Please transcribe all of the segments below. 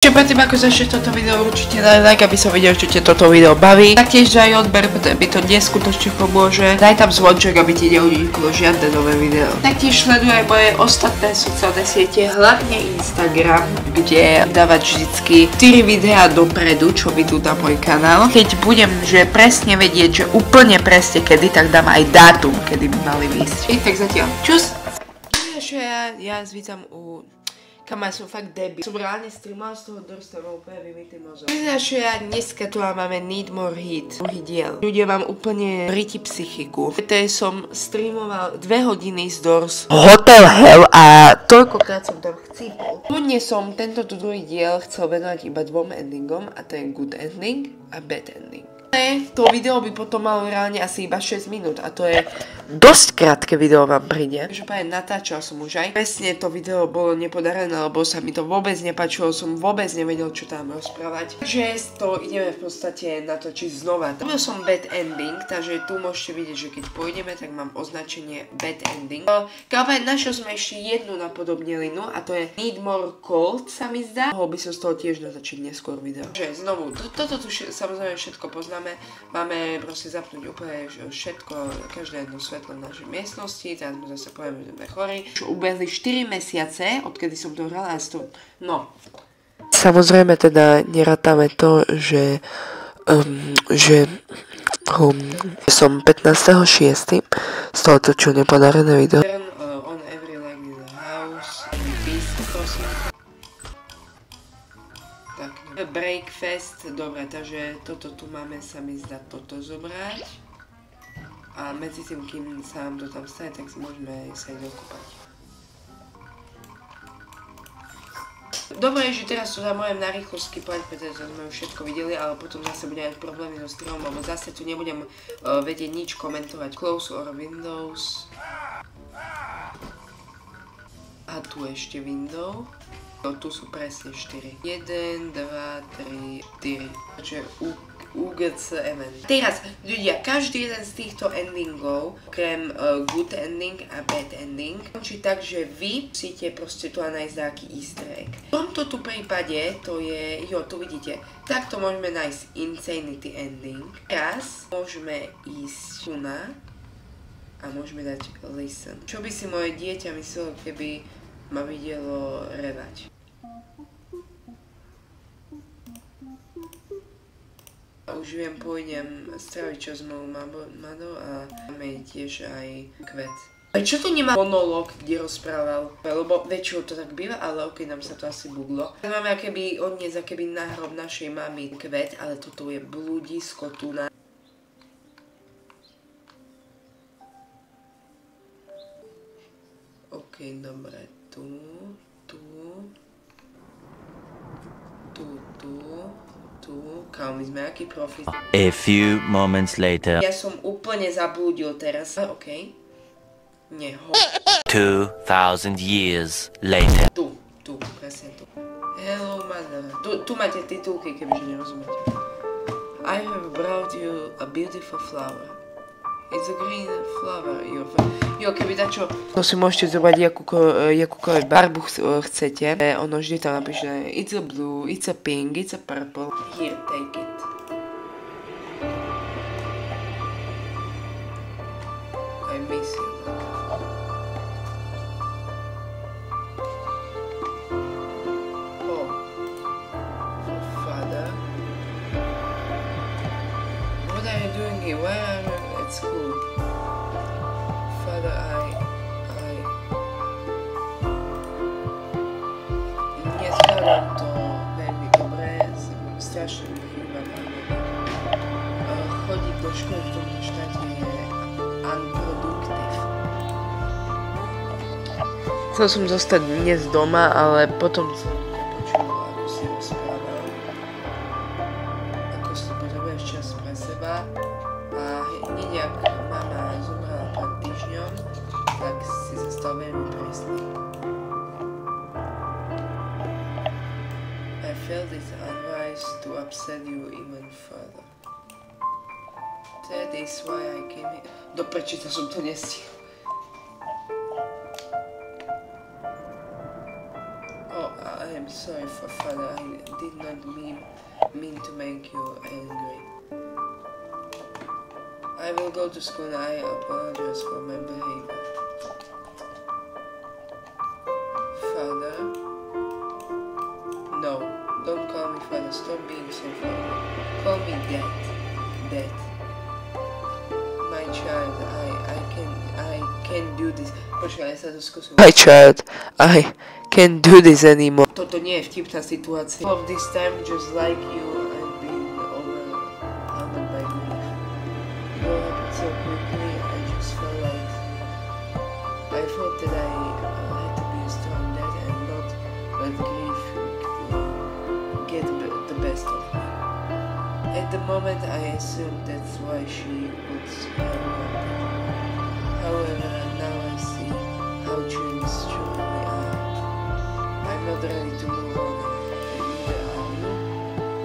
Predtým ako začneš toto video, určite daj like, aby som videl, čo ťa toto video baví. Taktiež daj odber, pretože mi to neskutočne pomôže. Daj tam zvonček, aby ti neuniklo žiadne nové video. Taktiež sleduj aj moje ostatné sociálne siete, hlavne Instagram, kde dávať vždycky 4 videá dopredu, čo vidú na môj kanál. Keď budem že presne vedieť, že úplne presne kedy, tak dám aj dátum, kedy by mali výsť. Tak zatiaľ. Čus! Ja zvítam u... Kamal, som fakt debil. Som reálne streamoval z toho Dorsta, mám úplne vymytý mozog. Že ja dneska tu máme Need More Hit. Druhý diel. Ľudia vám úplne bríti psychiku. Preto som streamoval 2 hodiny z Dors Hotel Hell a toľkokrát som tam chcípol. Dnes som tento druhý diel chcel venovať iba 2 endingom a to je good ending a bad ending. To video by potom malo reálne asi iba 6 minút a to je dosť krátke video vám príde. Takže páne natáčal som už aj. Presne to video bolo nepodarené, lebo sa mi to vôbec nepáčilo, som vôbec nevedel, čo tam rozprávať. Takže to ideme v podstate natočiť znova. To bol som bad ending, takže tu môžete vidieť, že keď pôjdeme, tak mám označenie bad ending. Kápať, našiel som ešte jednu napodobneninu a to je Need More Cold, sa mi zdá. Mohol by som z toho tiež natočiť neskôr video. Takže znovu, toto tu samozrejme všetko poznáme. Máme proste zapnúť úplne všetko, každé jedno svetlo v našej miestnosti, teraz my zase povieme, že sme chorí. Ubehli 4 mesiace, odkedy som to hrala a no. Samozrejme teda nerátame to, že som 15.6. z toho točil nepodarené video. On every leg in the house, beast crossing. Breakfast, dobre, takže toto tu máme, sa mi zdá toto zobrať. A medzi tým, kým sa nám to tam stane, tak si môžeme sa ísť dokúpať. Dobre, že teraz tu môžem na rýchlo skipať, pretože sme už všetko videli, ale potom zase budem mať problémy so streamom, lebo zase tu nebudem vedieť nič komentovať. Close or Windows. A tu ešte window. Tu sú presne 4. 1, 2, 3, 4. Takže UGCMN. Teraz, ľudia, každý jeden z týchto endingov, okrem good ending a bad ending, končí tak, že vy musíte proste tu nájsť nejaký easter egg. V tomto tu prípade to je, jo, tu vidíte, takto môžeme nájsť Insanity ending. Teraz môžeme ísť tu na a môžeme dať listen. Čo by si moje dieťa myslelo, keby ma videlo revať. A už viem, pôjdem straviť čas s mojou madou a máme tiež aj kvet. A čo to nemá monológ, kde rozprával? Lebo väčšinou to tak býva, ale ok, nám sa to asi buglo. Máme akéby odniesť akéby na hrob našej mamy kvet, ale toto je blúdisko tu na... Ok, dobre. Tu. Kámo, my sme aký profi. A few moments later. Ja som úplne zablúdil teraz. Ok. Nie, 2000 years later. Tu, presne tu. Hello, mother. Tu máte titulky, kebyže nerozumiete. I have brought you a beautiful flower. It's a green flower. Jo, keby dačo... To si môžete zobrať jakúkoľvek barbu chcete. Ono vždy tam napíše it's a blue, it's a pink, it's a purple. Here, take it. I miss you. Oh. Father. What are you doing here? Where are you? At school. Father, nezvládam to veľmi dobre, strašne mi chýba chodiť do školy v tomto štáte je unproductive. Chcel som zostať dnes doma, ale potom som počula, ako si rozprával, ako si potrebuješ čas pre seba. A hneď ak mama zomrela pred týždňom, tak si sa stal veľmi prísny. I felt it unwise to upset you even further. That is why I came here. Doprečítal som to nestihol. Oh, I am sorry for father, I did not mean to make you angry. I will go to school and I apologize for my behavior. Father? No, don't call me father, stop being so funny. Call me dad. Dad. My child, I can't do this. Počkaj, ja sa to skúsim. My child, I can't do this anymore. Toto nie je vtipná situácia. All of this time, just like you, I've been overwhelmed by grief. It all happened so quickly, I just felt like I thought that I had to be a strong dad and not let grief get the best of me. At the moment, I assumed that's why she would scare me. However, now I see how dreams truly are. I'm not ready to move on, and neither are you.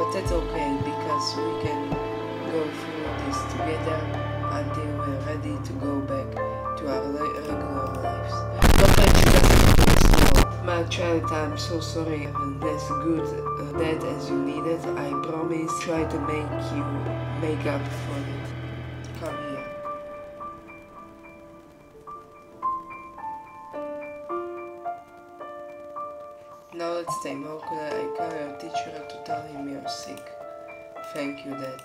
But that's okay, because we can go through this together until we're ready to go back to our regular lives. Don't let you guys know. My child, I'm so sorry. I'm as good dad as you needed. I promise. Try to make up for it. Come here. Now let's stay more. Could I call your teacher to tell him you're sick? Thank you, Dad.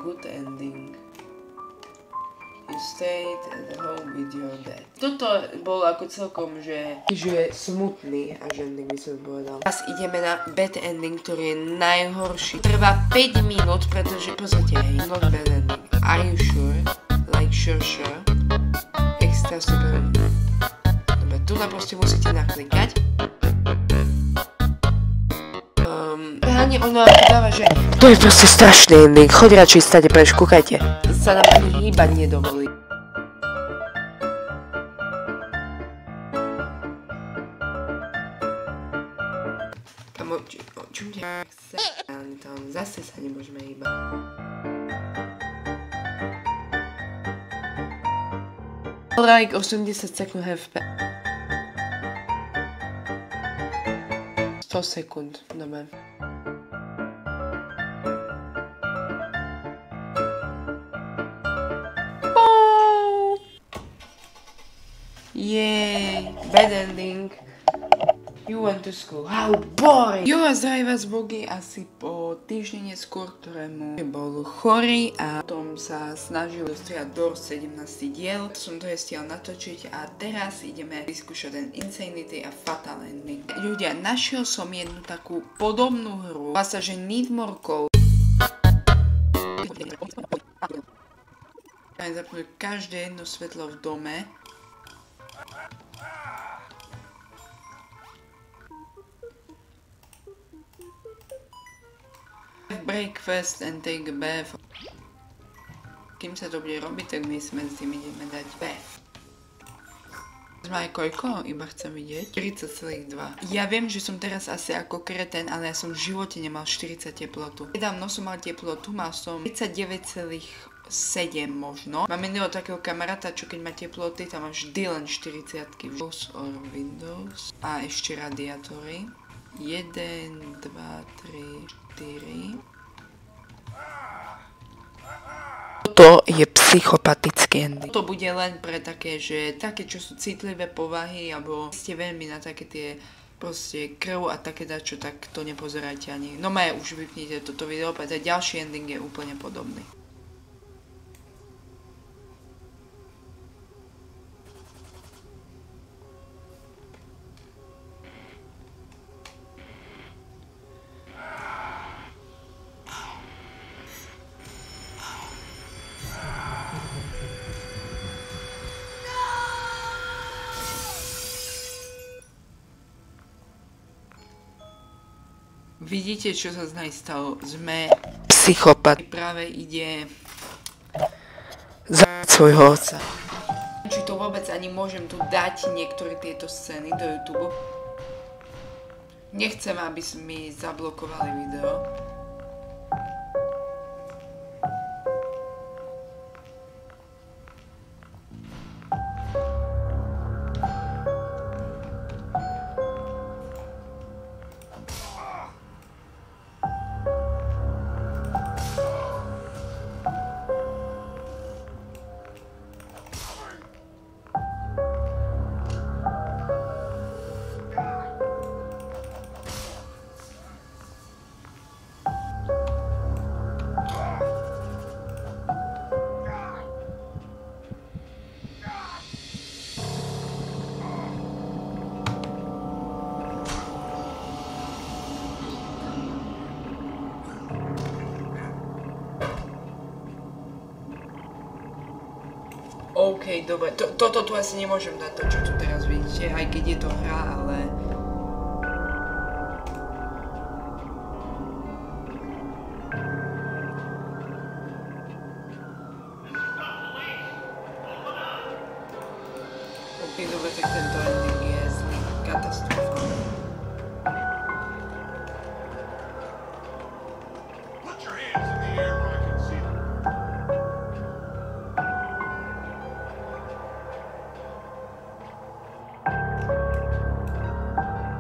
Good ending. You stayed at home with your dad. Toto bol ako celkom, že smutný až ending by som povedal. Teraz ideme na bad ending, ktorý je najhorší. Trvá 5 minút, pretože pozrite, hej, not bad ending. Are you sure? Like sure. Extra super. Dobre, tu proste musíte naklikať. Hlavne ono dáva, že to je proste strašný ending. Choď radšej stade preč, kúkajte. Sa nám ani hýbať nedovolí. Kamo, čo mňa chce? Zase sa nemôžeme hýbať. Like 80 sekúnd FP. 100 sekúnd, dobre. Yay, bad ending. You went to school. How boring! Jo a zdravím vás bogy asi po týždni neskôr, ktorému bol chorý a potom sa snažil dostriať do 17 diel. Som to stiel natočiť a teraz ideme vyskúšať ten Insanity a Fatal Ending. Ľudia, našiel som jednu takú podobnú hru. Volá sa, že Need More Code. Zapnúť každé jedno svetlo v dome. Breakfast and take a bath. Kým sa to bude robiť, tak my sme s tým ideme dať bath. Máme koľko? Iba chcem vidieť. 40,2. Ja viem, že som teraz asi ako kreten, ale ja som v živote nemal 40 teplotu. Nedávno som mal teplotu, mal som 39,7 možno. Mám jedného takého kamaráta, čo keď má teploty, tam má vždy len 40-ky. Windows. A ešte radiátory. 1, 2, 3, 4. To je psychopatický ending. To bude len pre také, že také, čo sú citlivé povahy, alebo ste veľmi na také tie proste krv a také dačo, tak to nepozerajte ani. No už vypnite toto video, pretože ďalší ending je úplne podobný. Vidíte, čo sa z nej stalo? Sme psychopat. Práve ide zabiť svojho otca. Či to vôbec ani môžem tu dať niektoré tieto scény do YouTube. Nechcem, aby mi zablokovali video. OK, dobre, toto tu asi nemôžem dať, to čo tu teraz vidíte, aj keď je to hra, ale... OK, dobre, tak tento ending je zlý, katastrofálny.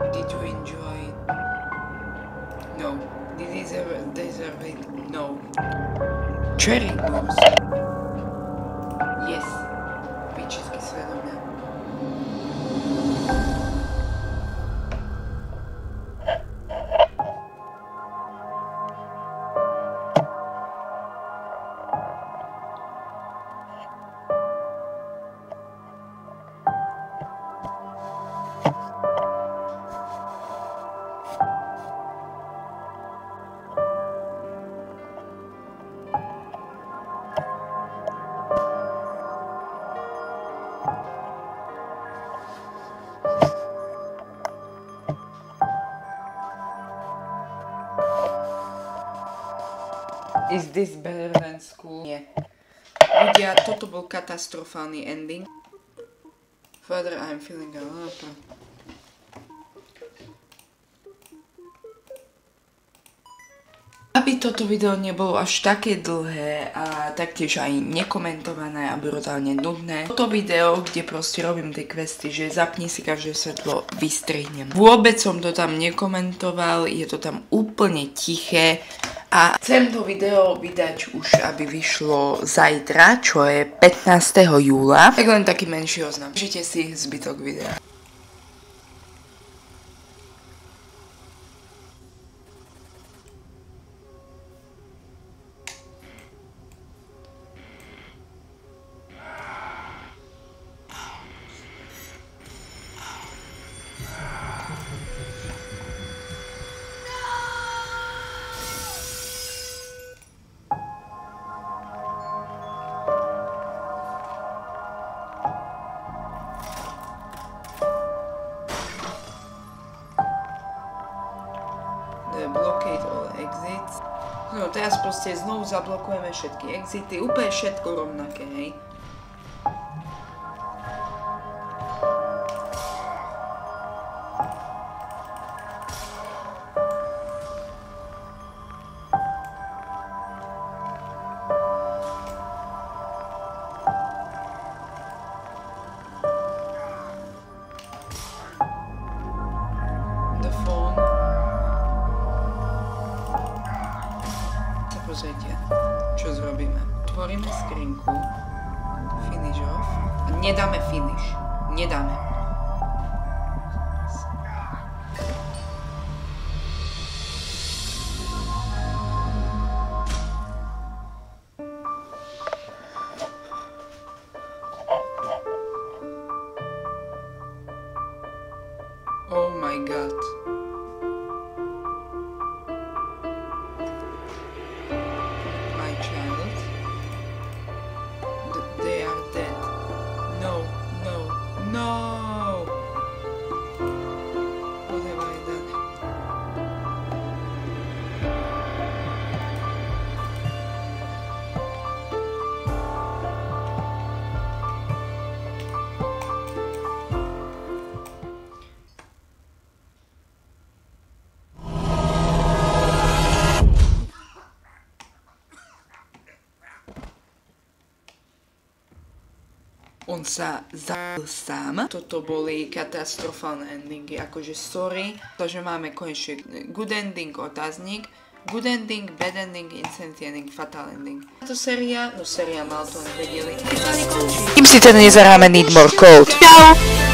Did you enjoy it? No. Did you deserve it? No. Cherry moves. Yes. Výčitky svedomia. Is this better than school? Nie. Ľudia, toto bol katastrofálny ending. Father, I'm feeling a lot. Aby toto video nebolo až také dlhé a taktiež aj nekomentované a brutálne nudné. Toto video, kde proste robím tie questy, že zapni si každé svetlo, vystrihnem. Vôbec som to tam nekomentoval, je to tam úplne tiché. A chcem to video vydať už, aby vyšlo zajtra, čo je 15. júla. Tak len taký menší oznam. Užite si zbytok videa. Blockade all exits. No teraz proste znovu zablokujeme všetky exity, úplne všetko rovnaké, hej. The phone. Pozrite, čo zrobíme. Tvoríme skrinku. Finish off. A nedáme finish. Nedáme. Oh my god. They are dead. No, no, no! What have I done? On sa zabil sám. Toto boli katastrofálne endingy, akože sorry. Takže máme konečne good ending, otáznik. Good ending, bad ending, insanity ending, fatal ending. Táto séria, no séria mal to nevedeli. Kým si teda nezaráme Need More Code. Čau!